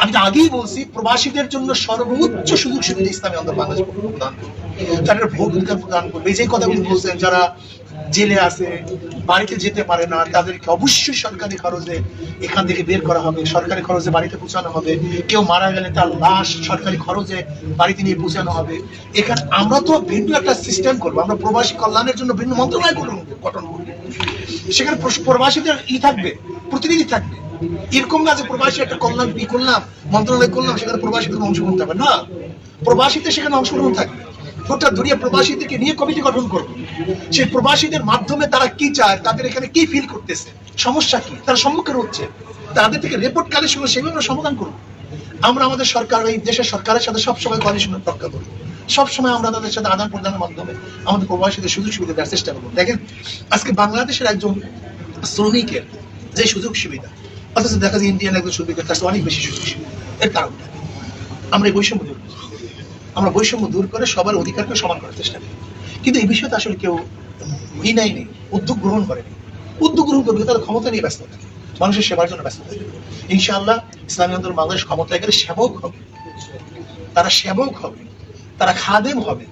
আমি তো আগেই বলছি, প্রবাসীদের জন্য সর্বোচ্চ সুযোগ সুবিধা ইসলামী আন্দোলন বাংলাদেশ প্রদান করবে, তাদের ভোগ অধিকার প্রদান করবে। এই যে কথাগুলি বলছেন, যারা জেলে আছে, বাড়িতে যেতে পারে না, তাদেরকে অবশ্যই সরকারি খরচে এখান থেকে বের করা হবে, সরকারি খরচে বাড়িতে পৌঁছানো হবে। কেউ মারা গেলে তার লাশ সরকারি খরচে বাড়িতে নিয়ে পৌঁছানো হবে। এখানে আমরা তো ভিন্ন একটা সিস্টেম করবো, আমরা প্রবাসী কল্যাণের জন্য ভিন্ন মন্ত্রণালয় গঠন করবো। সেখানে প্রবাসীদের থাকবে, প্রতিনিধি থাকবে। এরকম না যে প্রবাসী একটা কল্যাণ করলাম, মন্ত্রণালয় করলাম, সেখানে প্রবাসীদের অংশগ্রহণ থাকবে না, প্রবাসীদের সেখানে অংশগ্রহণ থাকবে। গোটা দুনিয়া প্রবাসীদেরকে নিয়ে কমিটি গঠন করবে। সেই প্রবাসীদের মাধ্যমে তারা কি চায়, তাদের এখানে কি ফিল করতেছে, সমস্যা কি তারা সম্মুখীন হচ্ছে, তাদের থেকে রিপোর্ট কালেকশন সেগুলো আমরা সমাধান করবো। আমরা আমাদের সরকার, এই দেশের সরকারের সাথে সবসময় কোয়ালিশন রক্ষা করবো। সবসময় আমরা তাদের সাথে আদান প্রদানের মাধ্যমে আমাদের প্রবাসীদের সুযোগ সুবিধা দেওয়ার চেষ্টা করবো। দেখেন, আজকে বাংলাদেশের একজন শ্রমিকের যে সুযোগ সুবিধা, অথচ দেখা যায় ইন্ডিয়ান একজন শ্রমিকের কাছে অনেক বেশি সুযোগ সুবিধা। এর কারণটা আমরা এই বৈষম্য দূর করি, আমরা বৈষম্য দূর করে সবার অধিকারকে সমান করার চেষ্টা করি। কিন্তু এই বিষয়টা আসলে কেউ নেই, উদ্যোগ গ্রহণ করেনি। উদ্যোগ গ্রহণ করবে, তাদের ক্ষমতা নিয়ে ব্যস্ত থাকে, মানুষের সেবার জন্য ব্যস্ত থাকে। ইনশাআল্লাহ ইসলামী আন্দোলন বাংলাদেশ ক্ষমতায় গেলে সেবক হবে, তারা সেবক হবে, তারা খাদেম হবে।